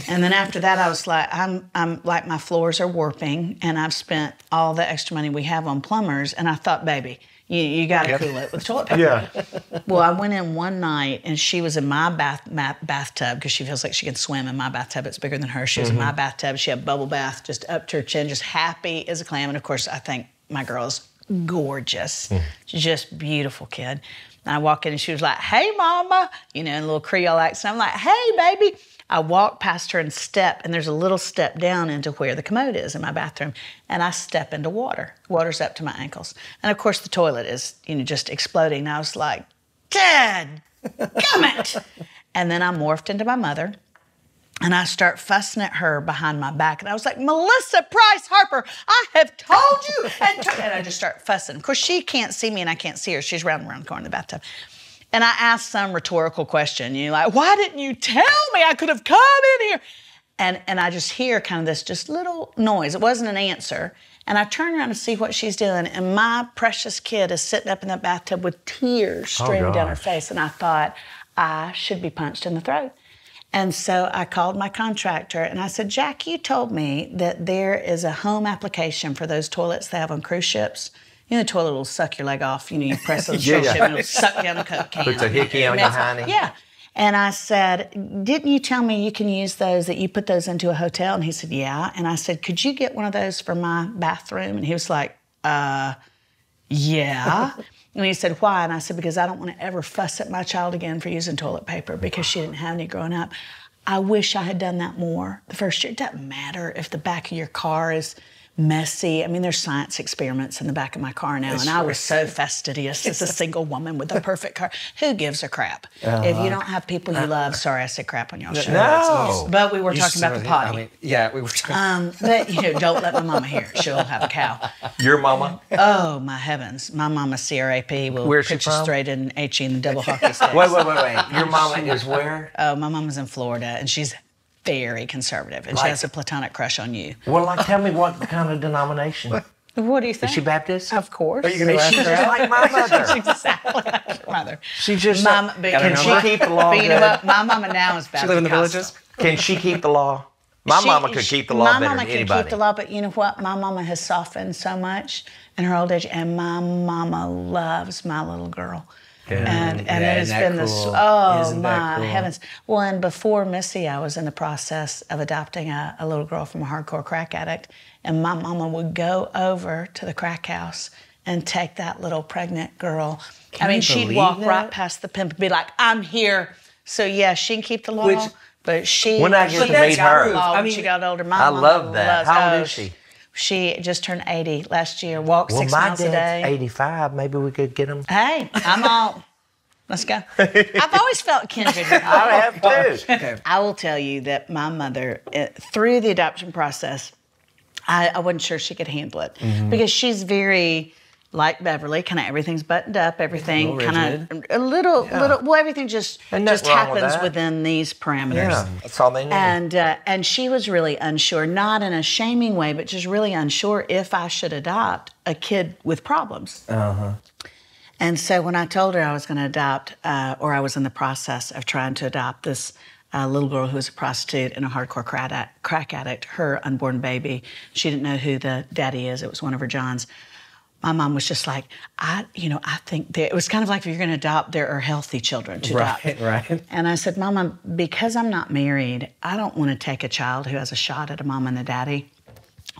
And then after that, I was like, I'm like, my floors are warping, and I've spent all the extra money we have on plumbers. And I thought, baby, you got to cool it with toilet paper. Yeah. Well, I went in one night, and she was in my bathtub because she feels like she can swim in my bathtub. It's bigger than her. She was in my bathtub. She had a bubble bath just up to her chin, just happy as a clam. And, of course, I think my girl's gorgeous. She's just beautiful kid. And I walk in, and she was like, hey, mama, you know, in a little Creole accent. I'm like, hey, baby. I walk past her and step, and there's a little step down into where the commode is in my bathroom, and I step into water. Water's up to my ankles. And, of course, the toilet is, you know, just exploding. And I was like, Dad, gummit! And then I morphed into my mother, and I start fussing at her behind my back. And I was like, Melissa Price Harper, I have told you. And I just start fussing. Of course, she can't see me, and I can't see her. She's around the corner in the bathtub. And I asked some rhetorical question, you know, like, why didn't you tell me I could have come in here? And I just hear kind of this just little noise. It wasn't an answer. And I turn around to see what she's doing, and my precious kid is sitting up in that bathtub with tears streaming down her face. And I thought, I should be punched in the throat. And so I called my contractor, and I said, Jack, you told me that there is a home application for those toilets they have on cruise ships. You know, the toilet will suck your leg off. You know, you press the ship and it'll suck down the Coke can. Puts a hickey on your hiney. Yeah. And I said, didn't you tell me you can use those, that you put those into a hotel? And he said, yeah. And I said, could you get one of those for my bathroom? And he was like, yeah. And he said, why? And I said, because I don't want to ever fuss at my child again for using toilet paper because she didn't have any growing up. I wish I had done that more the first year. It doesn't matter if the back of your car is messy. I mean, there's science experiments in the back of my car now, and I was so fastidious as a single woman with a perfect car. Who gives a crap? If you don't have people you love, sorry, I said crap on y'all's show. No. But we were talking about the potty. I mean, yeah, we were talking. But, you know, don't let my mama hear it. She'll have a cow. Your mama? Oh, my heavens. My mama's CRAP will Where's she pitch you from? straight in HE in the double hockey sticks. Wait. Your mama is where? Oh, my mama's in Florida, and she's very conservative, and she has a platonic crush on you. Well, like, tell me what kind of denomination. What do you think? Is she Baptist? Of course. Are you going to ask She's her just out? like my mother. She's exactly like your mother. She just Can she keep the law But you know good? what? My mama now is Baptist. She live in the Pentecostal. villages? Can she keep the law? My mama could keep the law better than anybody. My mama can keep the law, but you know what? My mama has softened so much in her old age, and my mama loves my little girl. And it has been this, Isn't that my cool? heavens. Well, and before Missy, I was in the process of adopting a little girl from a hardcore crack addict, and my mama would go over to the crack house and take that little pregnant girl. She'd walk right past the pimp and be like, I'm here. So, yeah, she can keep the law, but she... When I get to she meet got her- the law I when mean, she got older. My I mama love that. loves- How old is she? She just turned 80 last year, walked Well, 6 my miles a dad's day. 85. Maybe we could get him. Hey, I'm all... Let's go. I've always felt kindred with her. I have too. I will tell you that my mother, through the adoption process, I wasn't sure she could handle it because she's very like Beverly. Kind of everything's buttoned up, everything kind of a little. Well, everything just Ain't nothing wrong with happens that. within these parameters. Yeah, that's all they need. And she was really unsure, not in a shaming way, but just really unsure if I should adopt a kid with problems. And so when I told her I was going to adopt, or I was in the process of trying to adopt this little girl who was a prostitute and a hardcore crack addict, her unborn baby, she didn't know who the daddy is. It was one of her Johns. My mom was just like, I think it was kind of like if you're going to adopt, there are healthy children to adopt. Right. And I said, Mama, because I'm not married, I don't want to take a child who has a shot at a mom and a daddy.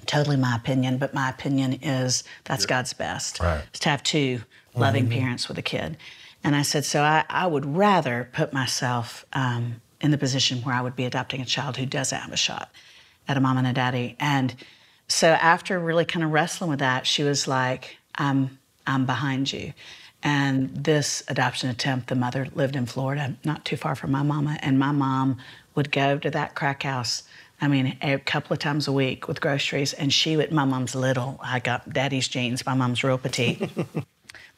Totally my opinion, but my opinion is that's God's best. Right. Is to have two loving parents with a kid. And I said, so I would rather put myself in the position where I would be adopting a child who doesn't have a shot at a mom and a daddy. And so after really kind of wrestling with that, she was like, I'm behind you. And this adoption attempt, the mother lived in Florida, not too far from my mama, and my mom would go to that crack house, a couple of times a week with groceries, and my mom's little, I got daddy's jeans, my mom's real petite.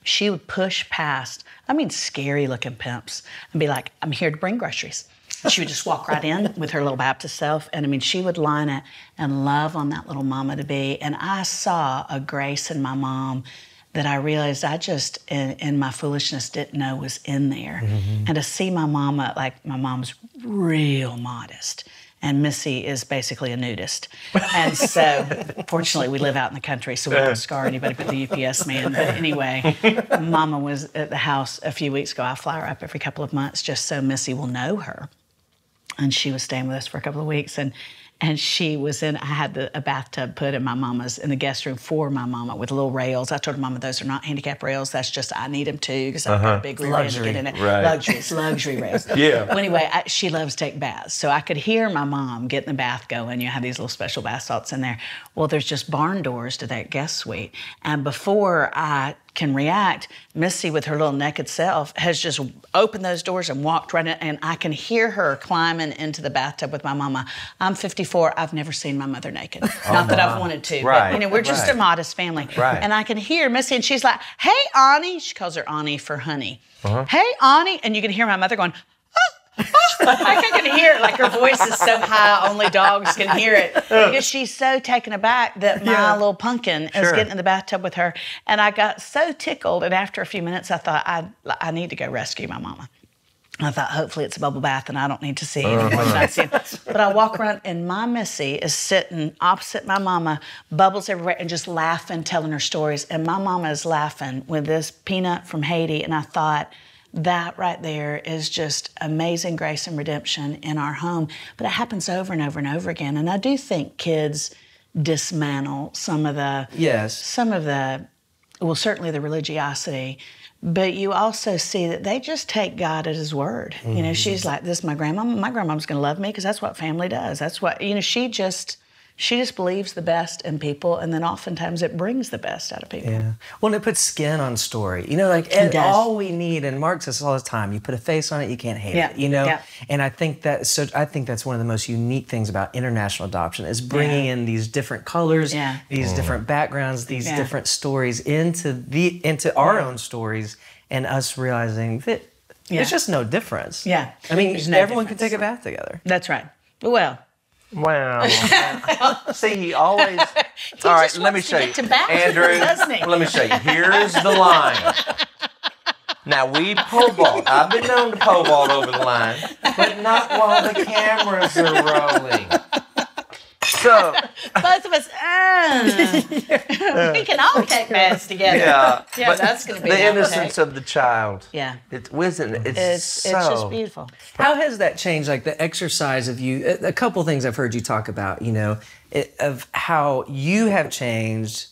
She would push past, scary looking pimps and be like, I'm here to bring groceries. She would just walk right in with her little Baptist self. And she would line it and love on that little mama to be. And I saw a grace in my mom that I realized I just, in my foolishness, didn't know was in there. And to see my mama, my mom's real modest. And Missy is basically a nudist. And so, fortunately, we live out in the country, so we don't scar anybody but the UPS man. But anyway, Mama was at the house a few weeks ago. I fly her up every couple of months just so Missy will know her. And she was staying with us for a couple of weeks. And she was I had a bathtub put in in the guest room for my mama with little rails. I told her, Mama, those are not handicap rails. That's just, I need them too because I've got a big rear end to get in it. Right. Luxury rails. Yeah. Well, anyway, she loves to take baths. So I could hear my mom getting the bath going. You have these little special bath salts in there. Well, there's just barn doors to that guest suite. And before I can react, Missy, with her little naked self, has just opened those doors and walked right in, and I can hear her climbing into the bathtub with my mama. I'm 54. I've never seen my mother naked. Not that I've wanted to, Right, but we're just right. a modest family. Right. And I can hear Missy, and she's like, hey, Ani. She calls her Ani for honey. Hey, Ani. And you can hear my mother going, I can hear it. Like her voice is so high, only dogs can hear it. Because she's so taken aback that my little pumpkin is getting in the bathtub with her. And I got so tickled. And after a few minutes, I thought, I need to go rescue my mama. I thought, hopefully it's a bubble bath and I don't need to see any more than I've seen. But I walk around and my Missy is sitting opposite my mama, bubbles everywhere, and just laughing, telling her stories. And my mama is laughing with this peanut from Haiti. And I thought, that right there is just amazing grace and redemption in our home. But it happens over and over and over again. And I do think kids dismantle some of the, well, certainly the religiosity. But you also see that they just take God at his word. Mm-hmm. You know, she's like, this is my grandmama. My grandmama's going to love me because that's what family does. That's what, you know, she just believes the best in people, and then oftentimes it brings the best out of people. Yeah. Well, and it puts skin on story. You know, like all we need, and Mark says all the time, you put a face on it, you can't hate it. You know, and I think that's one of the most unique things about international adoption is bringing in these different colors, these different backgrounds, these different stories into our own stories, and us realizing that there's just no difference. Yeah, I mean, everyone can take a bath together. That's right. Well. Wow. See, he always... All right, let me show you. Andrew, let me show you. Here's the line. Now, we pole vault. I've been known to pole vault over the line, but not while the cameras are rolling. So... Both of us, we can all take baths together. Yeah, but that's going to be the innocence of the child. Yeah. It's wisdom. It's just beautiful. How has that changed, like the exercise of you, a couple things I've heard you talk about, you know, of how you have changed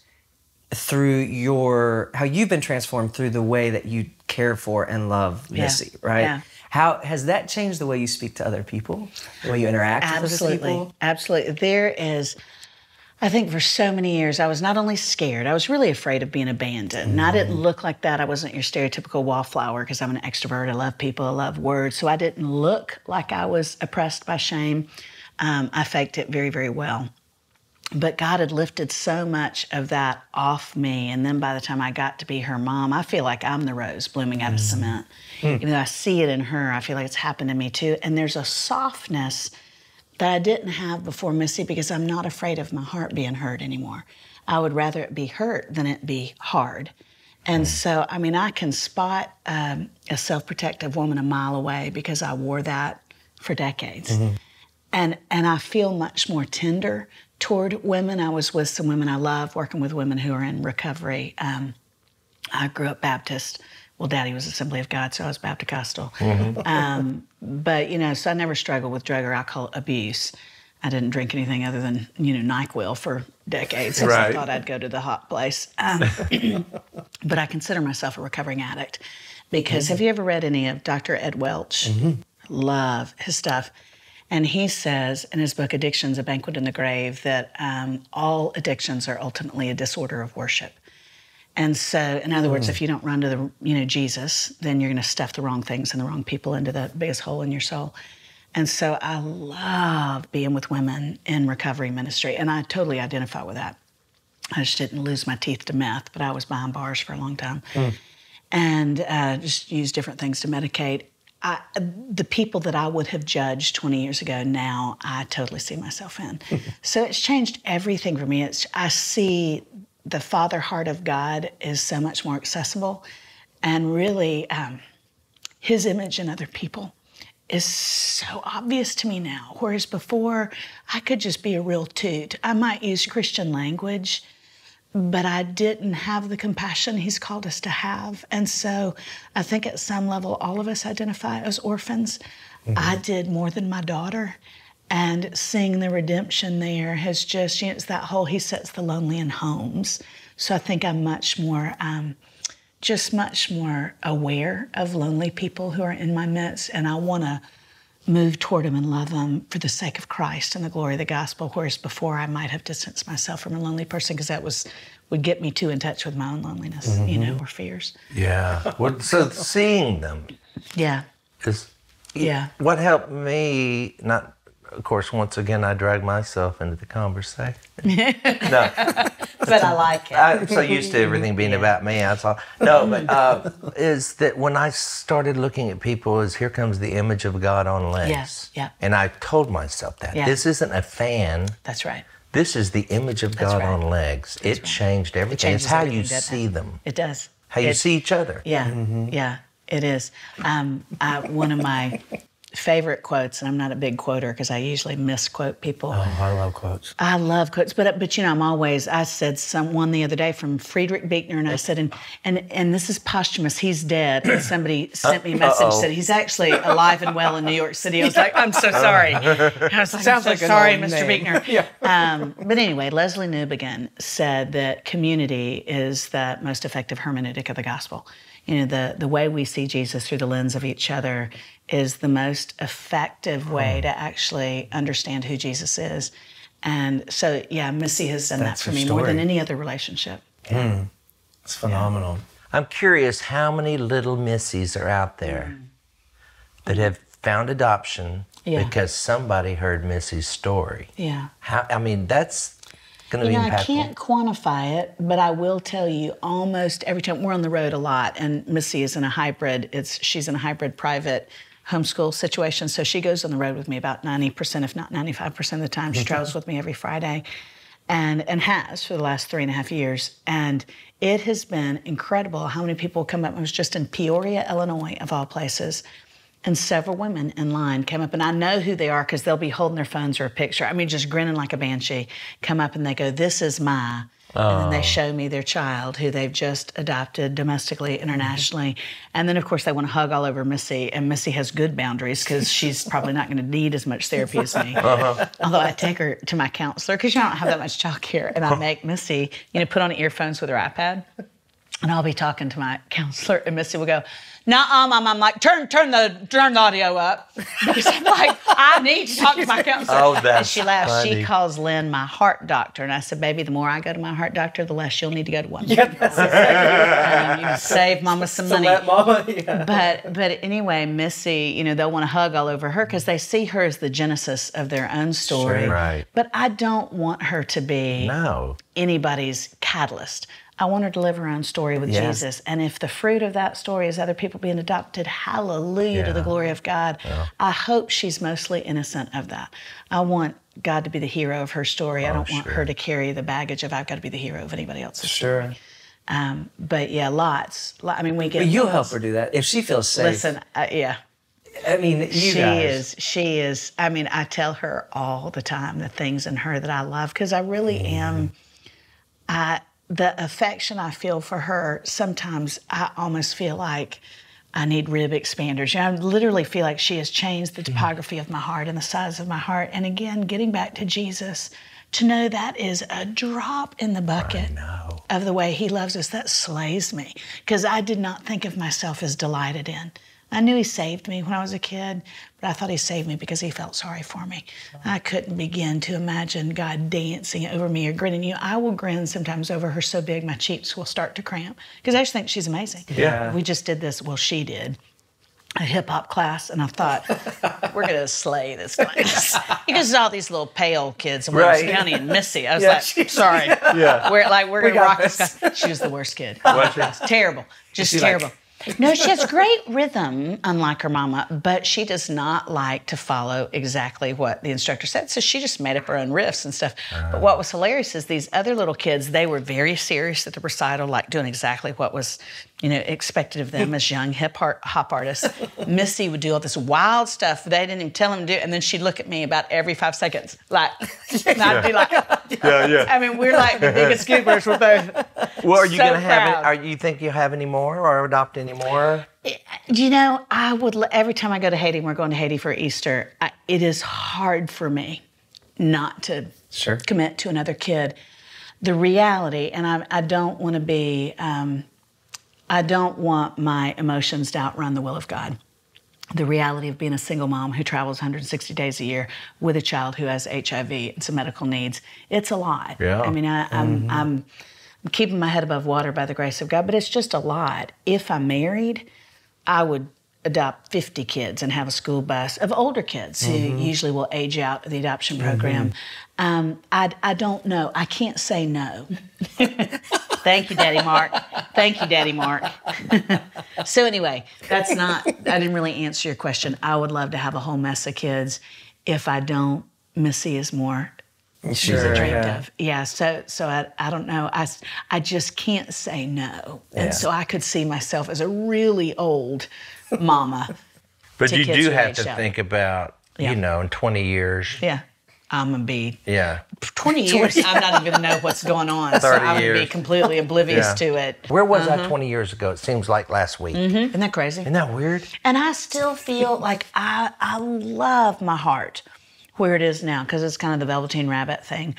through how you've been transformed through the way that you care for and love Missy, right? Yeah. How has that changed the way you speak to other people, the way you interact with other people? Absolutely. There is, I think for so many years, I was not only scared, I was really afraid of being abandoned. And I didn't look like that. I wasn't your stereotypical wallflower because I'm an extrovert. I love people. I love words. So I didn't look like I was oppressed by shame. I faked it very, very well. But God had lifted so much of that off me. And then by the time I got to be her mom, I feel like I'm the rose blooming out of cement. Even though I see it in her, I feel like it's happened to me too. And there's a softness that I didn't have before Missy because I'm not afraid of my heart being hurt anymore. I would rather it be hurt than it be hard. And so, I mean, I can spot a self-protective woman a mile away because I wore that for decades. And I feel much more tender toward women. I was with some women I love, working with women who are in recovery. I grew up Baptist. Well, Daddy was Assembly of God, so I was Baptist-costal. But, you know, so I never struggled with drug or alcohol abuse. I didn't drink anything other than, you know, NyQuil for decades because I thought I'd go to the hot place. But I consider myself a recovering addict because have you ever read any of Dr. Ed Welch? Love his stuff. And he says in his book, Addictions, A Banquet in the Grave, that all addictions are ultimately a disorder of worship. And so, in other words, if you don't run to Jesus, then you're going to stuff the wrong things and the wrong people into the biggest hole in your soul. And so I love being with women in recovery ministry, and I totally identify with that. I just didn't lose my teeth to meth, but I was behind bars for a long time. And just used different things to medicate. The people that I would have judged 20 years ago, now I totally see myself in. So it's changed everything for me. I see the father heart of God is so much more accessible, and really his image in other people is so obvious to me now, whereas before I could just be a real toot. I might use Christian language, but I didn't have the compassion he's called us to have. And so I think at some level, all of us identify as orphans. I did more than my daughter. And seeing the redemption there has just, you know, it's that whole, he sets the lonely in homes. So I think I'm much more, much more aware of lonely people who are in my midst. And I want to move toward them and love them for the sake of Christ and the glory of the gospel, whereas before I might have distanced myself from a lonely person because that would get me too in touch with my own loneliness, you know, or fears. Yeah. Well, so seeing them. Yeah. What helped me, of course, once again, I drag myself into the conversation. No. But I like it. I'm so used to everything being about me. That's all. No, but is that when I started looking at people as here comes the image of God on legs. Yes, yeah. And I told myself that. Yeah. This isn't a fan. That's right. This is the image of God on legs. It changed everything. It's how you see them. It does. How you see each other. Yeah, yeah, it is. One of my favorite quotes, and I'm not a big quoter because I usually misquote people. Oh, I love quotes. I love quotes, but you know, I said one the other day from Friedrich Buechner, and I said, and this is posthumous, he's dead, and somebody sent me a message, said he's actually alive and well in New York City. I was like, I'm so sorry. I was like, Sounds like sorry, an old Mr. name. Buechner. Yeah. But anyway, Leslie Newbegin said that community is the most effective hermeneutic of the gospel. You know, the way we see Jesus through the lens of each other is the most effective way to actually understand who Jesus is. And so, yeah, Missy has done that for me more than any other relationship. Yeah. It's phenomenal. I'm curious how many little Missies are out there that have found adoption because somebody heard Missy's story. Yeah. I mean, that's going to be impactful. I can't quantify it, but I will tell you almost every time we're on the road a lot, and Missy is in a hybrid, she's in a hybrid private homeschool situation, so she goes on the road with me about 90%, if not 95% of the time. She travels with me every Friday and has for the last 3.5 years. And it has been incredible how many people come up. I was just in Peoria, Illinois, of all places, and several women in line came up, and I know who they are because they'll be holding their phones or a picture. I mean, just grinning like a banshee, come up and they go, "This is my," and then they show me their child who they've just adopted domestically, internationally. And then, of course, they want to hug all over Missy, and Missy has good boundaries because she's probably not going to need as much therapy as me. Although I take her to my counselor because I don't have that much childcare, and I make Missy, put on earphones with her iPad. And I'll be talking to my counselor, and Missy will go, "Nuh-uh, Mom." I'm like, turn the audio up. Because I'm like, I need to talk to my counselor. Oh, that's and she laughs. funny. She calls Lynn my heart doctor. And I said, "Baby, the more I go to my heart doctor, the less you'll need to go to one." Yeah, that's exactly You save Mama some money. let Mama, yeah. But anyway, Missy, they'll want to hug all over her because they see her as the genesis of their own story. Sure, right. But I don't want her to be anybody's catalyst. I want her to live her own story with Jesus. And if the fruit of that story is other people being adopted, hallelujah to the glory of God. I hope she's mostly innocent of that. I want God to be the hero of her story. I don't want her to carry the baggage of I've got to be the hero of anybody else's story. But yeah, lots. I mean, we get. But you'll help her do that if she feels safe. Listen, yeah. I mean, She is. I mean, I tell her all the time the things in her that I love because I really am. The affection I feel for her, sometimes I almost feel like I need rib expanders. I literally feel like she has changed the topography of my heart and the size of my heart. And again, getting back to Jesus, to know that is a drop in the bucket of the way he loves us, that slays me. Because I did not think of myself as delighted in. I knew he saved me when I was a kid, but I thought he saved me because he felt sorry for me. I couldn't begin to imagine God dancing over me or grinning. I will grin sometimes over her so big my cheeks will start to cramp because I just think she's amazing. Yeah. We just did this, she did, a hip-hop class, and I thought, we're going to slay this class. Because all these little pale kids in Williamson County and Missy. I was like, sorry. We're going to rock this class. She was the worst kid. Terrible. Just terrible. No, she has great rhythm, unlike her mama, but she does not like to follow exactly what the instructor said. So she just made up her own riffs and stuff. But what was hilarious is these other little kids, they were very serious at the recital, like doing exactly what was, expected of them as young hop artists. Missy would do all this wild stuff they didn't even tell him to do, and then she'd look at me about every 5 seconds, like, and I'd be like, I mean, we're like the biggest goobers. We're both. Well, are you going to proud. have? You think you'll have any more or adopt any more? I would. Every time I go to Haiti, we're going to Haiti for Easter. It is hard for me not to commit to another kid. The reality, and I don't want to be. I don't want my emotions to outrun the will of God. The reality of being a single mom who travels 160 days a year with a child who has HIV and some medical needs, it's a lot. Yeah. I mean, I'm keeping my head above water by the grace of God, but it's just a lot. If I married, I would adopt 50 kids and have a school bus of older kids who usually will age out of the adoption program. I don't know. I can't say no. Thank you, Daddy Mark. Thank you, Daddy Mark. So anyway, I didn't really answer your question. I would love to have a whole mess of kids. If I don't, Missy is more she's dreamed of. Yeah, so I don't know. I just can't say no. And so I could see myself as a really old mama. But you do have to think about, in 20 years. Yeah. I'm going to be 20 years. I'm not even going to know what's going on. So I'm going to be completely oblivious to it. Where was I 20 years ago? It seems like last week. Isn't that crazy? Isn't that weird? And I still feel like I love my heart where it is now, because it's kind of the Velveteen Rabbit thing,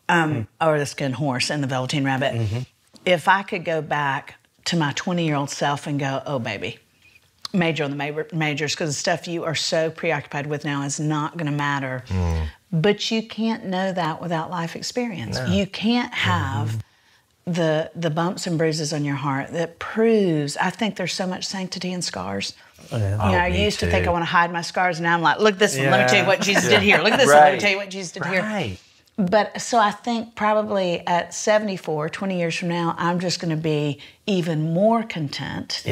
or the Skin Horse and the Velveteen Rabbit. If I could go back to my 20-year-old self and go, oh, baby, major on the majors, because the stuff you are so preoccupied with now is not going to matter. But you can't know that without life experience. No. You can't have the bumps and bruises on your heart that proves, I think there's so much sanctity in scars. I used to think I want to hide my scars, and now I'm like, look this one, let me tell you what Jesus did here. Look at this one, let me tell you what Jesus did here. But so I think probably at 74, 20 years from now, I'm just going to be even more content.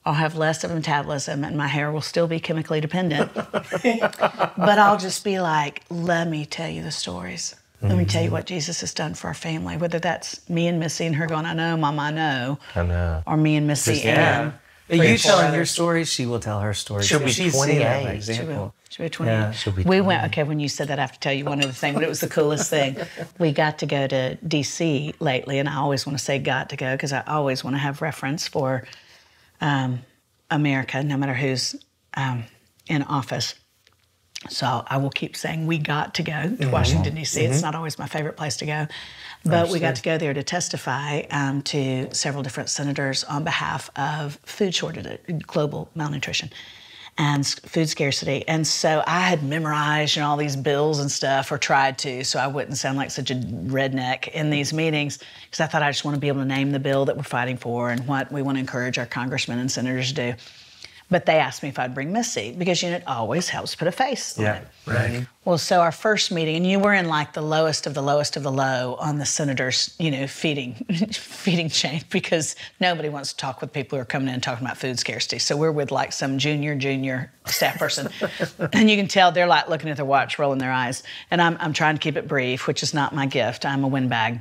I'll have less of a metabolism and my hair will still be chemically dependent. But I'll just be like, let me tell you the stories. Let me tell you what Jesus has done for our family. Whether that's me and Missy and her going, I know, Mama, I know. I know. Or me and Missy and... You telling your story, she will tell her story. She'll be 28. She'll be 28. She'll be 28. Okay, when you said that, I have to tell you one other thing, but it was the coolest thing. We got to go to D.C. lately, and I always want to say got to go because I always want to have reference for... America, no matter who's in office. So I will keep saying we got to go to Washington, D.C. It's not always my favorite place to go. But we got to go there to testify to several different senators on behalf of food shortage, global malnutrition, and food scarcity. And so I had memorized all these bills and stuff, or tried to, so I wouldn't sound like such a redneck in these meetings, because I thought I just want to be able to name the bill that we're fighting for and what we want to encourage our congressmen and senators to do. But they asked me if I'd bring Missy, because it always helps put a face on it. Right. Well, so our first meeting, and you were in like the lowest of the lowest of the low on the senators, feeding chain, because nobody wants to talk with people who are coming in and talking about food scarcity. So we're with like some junior staff person, and you can tell they're like looking at their watch, rolling their eyes. And I'm trying to keep it brief, which is not my gift. I'm a windbag.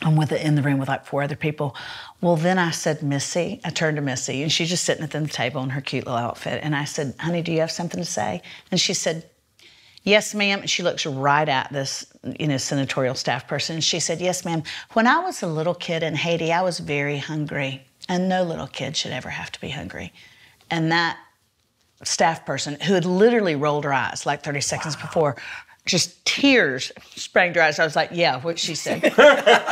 I'm in the room with like 4 other people. Well, then I said, Missy, I turned to Missy, and she's just sitting at the table in her cute little outfit. And I said, honey, do you have something to say? And she said, yes, ma'am. And she looks right at this, senatorial staff person. And she said, yes, ma'am. When I was a little kid in Haiti, I was very hungry. And no little kid should ever have to be hungry. And that staff person, who had literally rolled her eyes like 30 seconds before, just tears sprang to her eyes. I was like, yeah, what she said.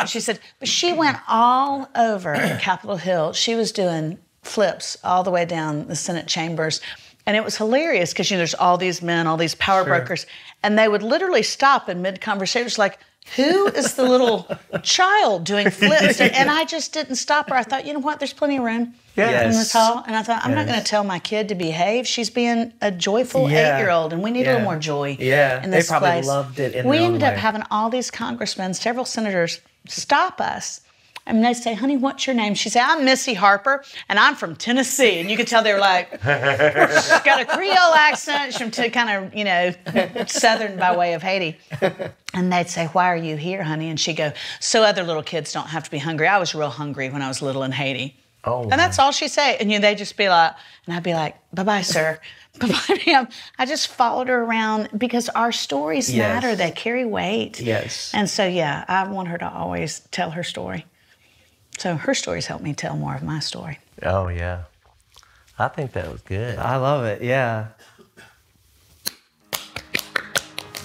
She said, but she went all over Capitol Hill. She was doing flips all the way down the Senate chambers. And it was hilarious because, there's all these men, all these power brokers, and they would literally stop in mid-conversation. It's like, who is the little child doing flips? And I just didn't stop her. I thought, you know what, there's plenty of room in this hall. And I thought, I'm not going to tell my kid to behave. She's being a joyful 8-year-old, and we need a little more joy in this place. They probably loved it. We ended up having all these congressmen, several senators, stop us. And they say, honey, what's your name? She said, I'm Missy Harper, and I'm from Tennessee. And you could tell they were like, she's got a Creole accent. She's from kind of, Southern by way of Haiti. And they'd say, why are you here, honey? And she'd go, so other little kids don't have to be hungry. I was real hungry when I was little in Haiti. Oh, and that's all she'd say. And they'd just be like, and I'd be like, bye-bye, sir. Bye-bye, ma'am. I just followed her around because our stories matter. They carry weight. Yes. And so, I want her to always tell her story. So her stories help me tell more of my story. Oh, yeah. I think that was good. I love it, yeah.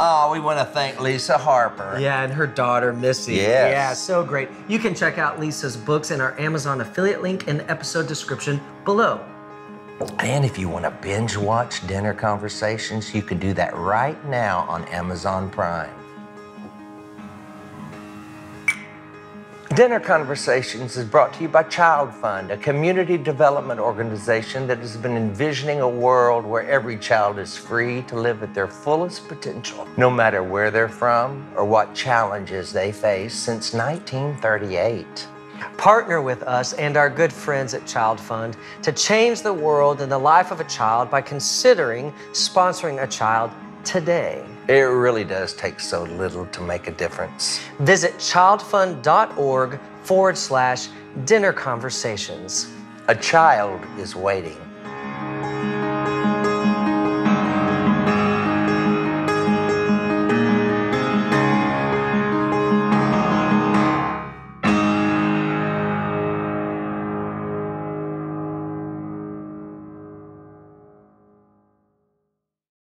Oh, we want to thank Lisa Harper. Yeah, and her daughter, Missy. Yes. Yeah, so great. You can check out Lisa's books in our Amazon affiliate link in the episode description below. And if you want to binge watch Dinner Conversations, you can do that right now on Amazon Prime. Dinner Conversations is brought to you by Child Fund, a community development organization that has been envisioning a world where every child is free to live at their fullest potential, no matter where they're from or what challenges they face since 1938. Partner with us and our good friends at Child Fund to change the world and the life of a child by considering sponsoring a child today. It really does take so little to make a difference. Visit childfund.org/dinner conversations. A child is waiting.